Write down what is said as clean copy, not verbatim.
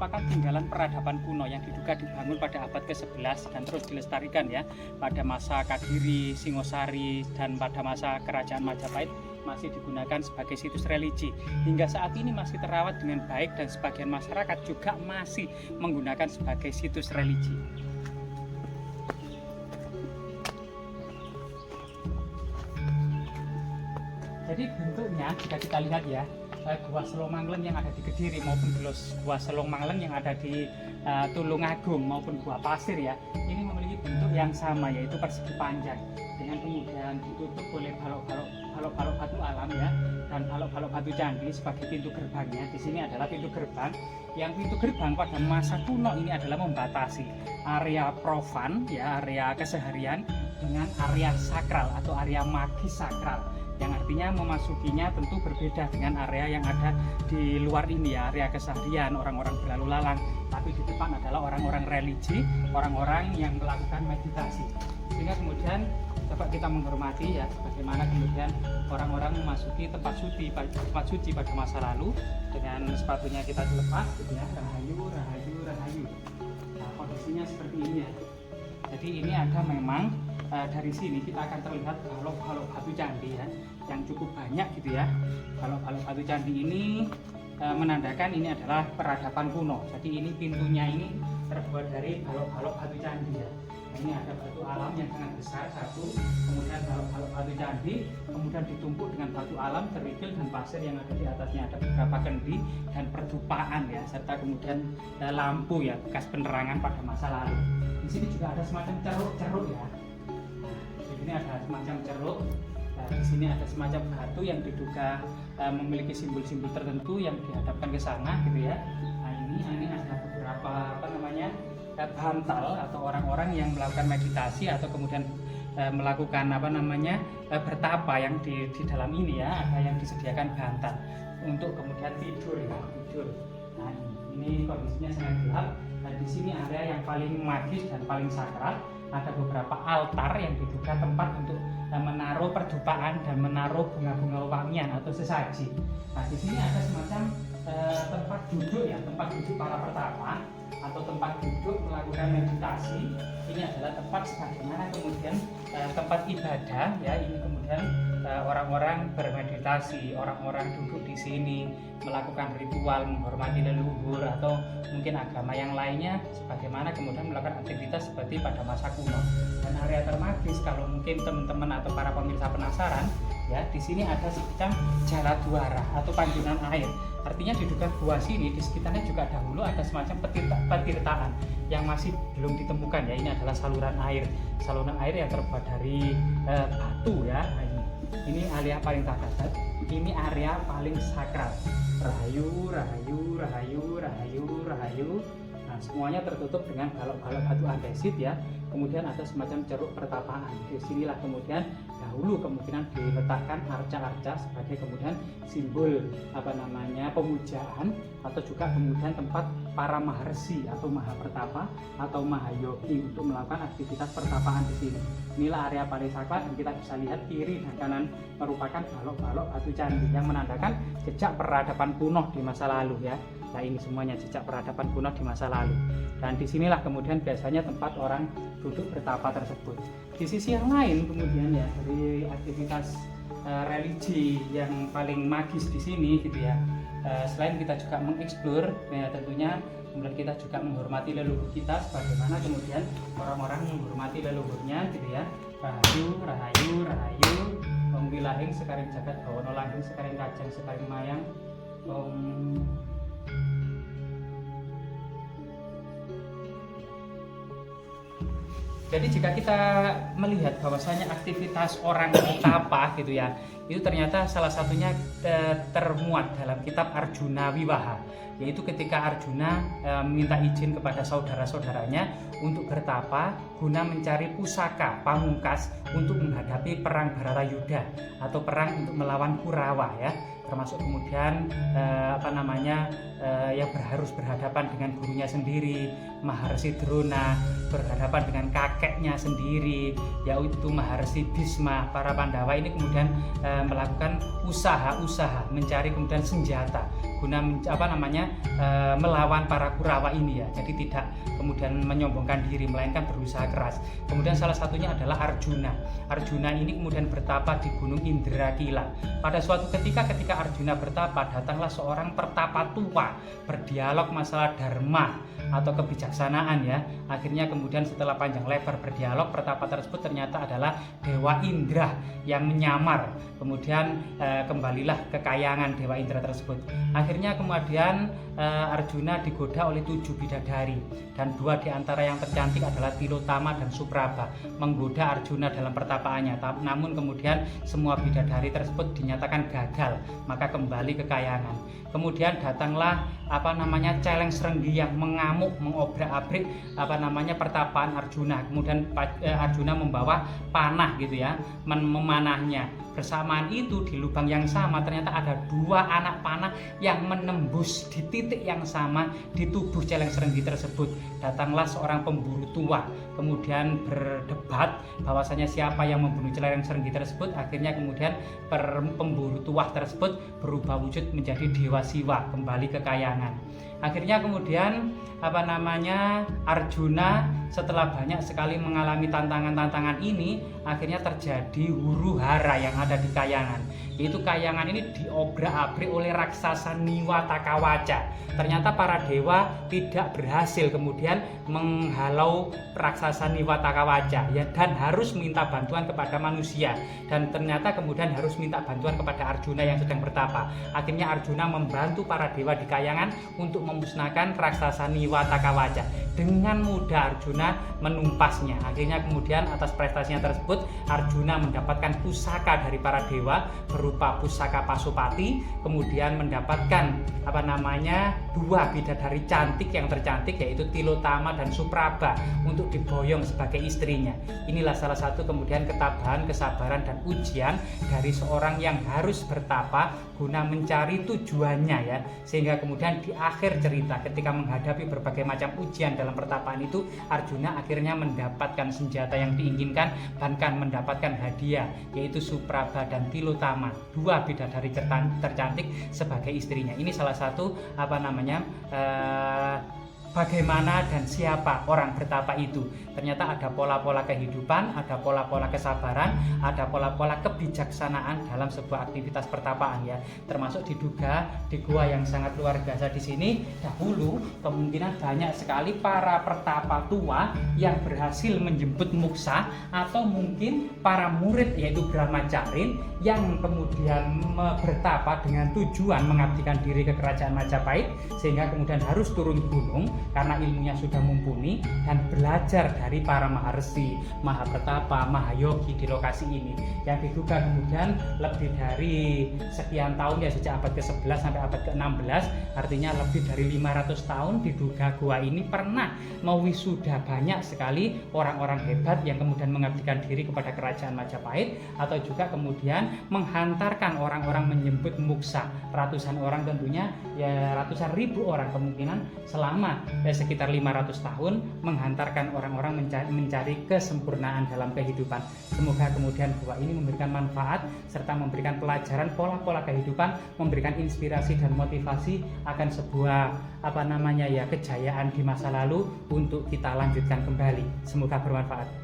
merupakan tinggalan peradaban kuno yang diduga dibangun pada abad ke-11 dan terus dilestarikan ya pada masa Kadiri, Singosari, dan pada masa Kerajaan Majapahit masih digunakan sebagai situs religi. Hingga saat ini masih terawat dengan baik dan sebagian masyarakat juga masih menggunakan sebagai situs religi. Jadi bentuknya jika kita lihat ya, Gua Selong Mangleng yang ada di Kediri maupun Gua Selong Mangleng yang ada di Tulungagung maupun Gua Pasir ya, ini memiliki bentuk yang sama, yaitu persegi panjang dengan kemudian ditutup oleh balok-balok batu alam ya, dan balok-balok batu candi sebagai pintu gerbangnya. Di sini adalah pintu gerbang, yang pintu gerbang pada masa kuno ini adalah membatasi area profan ya, area keseharian dengan area sakral atau area magis sakral, yang artinya memasukinya tentu berbeda dengan area yang ada di luar ini ya, area keseharian orang-orang berlalu lalang, tapi di depan adalah orang-orang religi, orang-orang yang melakukan meditasi. Sehingga kemudian dapat kita menghormati ya bagaimana kemudian orang-orang memasuki tempat suci pada masa lalu dengan sepatunya kita dilepas gitu ya, rahayu rahayu rahayu. Nah, kondisinya seperti ini ya. Jadi ini ada memang dari sini kita akan terlihat balok-balok batu candi ya, yang cukup banyak gitu ya. Balok-balok batu candi ini menandakan ini adalah peradaban kuno. Jadi ini pintunya ini terbuat dari balok-balok batu candi ya. Ini ada batu alam yang sangat besar satu, kemudian balok-balok batu candi, kemudian ditumpuk dengan batu alam, kerikil dan pasir yang ada di atasnya. Ada beberapa kendi dan perdupaan ya, serta kemudian lampu ya, bekas penerangan pada masa lalu. Di sini juga ada semacam ceruk-ceruk ya. Di sini ada semacam ceruk. Nah, di sini ada semacam batu yang diduga memiliki simbol-simbol tertentu yang dihadapkan ke sana gitu ya. Nah, ini ada beberapa bantal atau orang-orang yang melakukan meditasi atau kemudian melakukan bertapa yang di dalam ini ya, ada yang disediakan bantal untuk kemudian tidur ya, tidur. Nah, ini kondisinya sangat gelap. Dan di sini area yang paling magis dan paling sakral, ada beberapa altar yang diduga tempat untuk menaruh perdupaan dan menaruh bunga-bunga wangian atau sesaji. Nah, di sini ada semacam tempat duduk ya, tempat duduk para pertapa atau tempat duduk melakukan meditasi. Ini adalah tempat sebagaimana kemudian tempat ibadah ya. Ini kemudian orang-orang bermeditasi, orang-orang duduk di sini melakukan ritual menghormati leluhur atau mungkin agama yang lainnya, sebagaimana kemudian melakukan aktivitas seperti pada masa kuno. Dan area termagis kalau mungkin teman-teman atau para pemirsa penasaran ya, di sini ada semacam jaladuara atau pancuran air. Artinya di dekat gua sini di sekitarnya juga dahulu ada semacam petirtaan yang masih belum ditemukan ya. Ini adalah saluran air yang terbuat dari batu ya. Ini area paling terdahsyat, ini area paling sakral. Rahayu, rahayu, rahayu, rahayu, rahayu. Nah, semuanya tertutup dengan balok-balok batu andesit ya. Kemudian ada semacam ceruk pertapaan. Di sinilah kemudian dahulu kemungkinan diletakkan arca-arca sebagai kemudian simbol pemujaan, atau juga kemudian tempat para maharsi atau mahapertapa atau mahayogi untuk melakukan aktivitas pertapaan di sini. Inilah area paling sakral dan kita bisa lihat kiri dan kanan merupakan balok-balok batu candi yang menandakan jejak peradaban kuno di masa lalu ya. Nah, ini semuanya jejak peradaban kuno di masa lalu. Dan disinilah kemudian biasanya tempat orang duduk bertapa tersebut. Di sisi yang lain kemudian ya, dari aktivitas religi yang paling magis di sini gitu ya. Selain kita juga mengeksplor ya, tentunya kemudian kita juga menghormati leluhur kita, sebagaimana kemudian orang-orang menghormati leluhurnya gitu ya. Rahayu, rahayu, rahayu. Om wilahing sekaring jagat bawana langgeng sekaring kajang sekaring mayang. Jadi jika kita melihat bahwasanya aktivitas orang bertapa gitu ya, itu ternyata salah satunya termuat dalam kitab Arjuna Wiwaha, yaitu ketika Arjuna minta izin kepada saudara-saudaranya untuk bertapa guna mencari pusaka pamungkas untuk menghadapi perang Bharatayuddha atau perang untuk melawan Kurawa ya, termasuk kemudian yang harus berhadapan dengan gurunya sendiri, Maharsi Drona, berhadapan dengan kakeknya sendiri, yaitu Maharsi Bhisma. Para Pandawa ini kemudian melakukan usaha-usaha mencari kemudian senjata guna melawan para Kurawa ini ya. Jadi tidak kemudian menyombongkan diri, melainkan berusaha keras. Kemudian salah satunya adalah Arjuna. Arjuna ini kemudian bertapa di Gunung Indrakila. Pada suatu ketika Arjuna bertapa, datanglah seorang pertapa tua berdialog masalah dharma atau kebijaksanaan ya. Akhirnya kemudian setelah panjang lebar berdialog, pertapa tersebut ternyata adalah Dewa Indra yang menyamar. Kemudian kembalilah ke kayangan Dewa Indra tersebut. Akhirnya kemudian Arjuna digoda oleh 7 bidadari, dan 2 di antara yang tercantik adalah Tilotama dan Supraba menggoda Arjuna dalam pertapaannya. Namun kemudian semua bidadari tersebut dinyatakan gagal, maka kembali ke kayangan. Kemudian datanglah celeng serenggi yang mengamuk, mengobrak-abrik pertapaan Arjuna. Kemudian Arjuna membawa panah gitu ya, memanahnya. Bersamaan itu di lubang yang sama ternyata ada 2 anak panah yang menembus di titik yang sama di tubuh celeng serenggi tersebut. Datanglah seorang pemburu tua, kemudian berdebat bahwasanya siapa yang membunuh celeng serenggi tersebut. Akhirnya kemudian pemburu tua tersebut berubah wujud menjadi Dewa Siwa, kembali ke kayangan. Akhirnya kemudian Arjuna setelah banyak sekali mengalami tantangan-tantangan ini, akhirnya terjadi huru-hara yang ada di kayangan. Yaitu kayangan ini diobrak-abrik oleh raksasa Niwatakawaca. Ternyata para dewa tidak berhasil kemudian menghalau raksasa Niwatakawaca ya, dan harus minta bantuan kepada manusia, dan ternyata kemudian harus minta bantuan kepada Arjuna yang sedang bertapa. Akhirnya Arjuna membantu para dewa di kayangan untuk memusnahkan raksasa Niwatakawaca. Dengan mudah Arjuna menumpasnya. Akhirnya kemudian atas prestasinya tersebut Arjuna mendapatkan pusaka dari para dewa berupa pusaka Pasupati, kemudian mendapatkan 2 bidadari cantik yang tercantik, yaitu Tilotama dan Supraba, untuk diboyong sebagai istrinya. Inilah salah satu kemudian ketabahan, kesabaran dan ujian dari seorang yang harus bertapa guna mencari tujuannya ya. Sehingga kemudian di akhir cerita ketika menghadapi berbagai macam ujian dalam pertapaan itu, Arjuna akhirnya mendapatkan senjata yang diinginkan, bahkan mendapatkan hadiah, yaitu Supraba dan Tilotama, 2 bidadari tercantik sebagai istrinya. Ini salah satu bagaimana dan siapa orang bertapa itu. Ternyata ada pola-pola kehidupan, ada pola-pola kesabaran, ada pola-pola kebijaksanaan dalam sebuah aktivitas pertapaan ya. Termasuk diduga di gua yang sangat luar biasa di sini dahulu kemungkinan banyak sekali para pertapa tua yang berhasil menjemput moksa, atau mungkin para murid yaitu Brahmacarin yang kemudian bertapa dengan tujuan mengabdikan diri ke kerajaan Majapahit, sehingga kemudian harus turun gunung karena ilmunya sudah mumpuni dan belajar dari para maharsi, mahapertapa, mahayogi di lokasi ini, yang diduga kemudian lebih dari sekian tahun ya, sejak abad ke-11 sampai abad ke-16, artinya lebih dari 500 tahun diduga gua ini pernah mewisuda banyak sekali orang-orang hebat yang kemudian mengabdikan diri kepada kerajaan Majapahit, atau juga kemudian menghantarkan orang-orang menjemput moksa, ratusan orang tentunya ya, ratusan ribu orang kemungkinan selama sekitar 500 tahun menghantarkan orang-orang mencari kesempurnaan dalam kehidupan. Semoga kemudian gua ini memberikan manfaat serta memberikan pelajaran pola-pola kehidupan, memberikan inspirasi dan motivasi akan sebuah kejayaan di masa lalu untuk kita lanjutkan kembali. Semoga bermanfaat.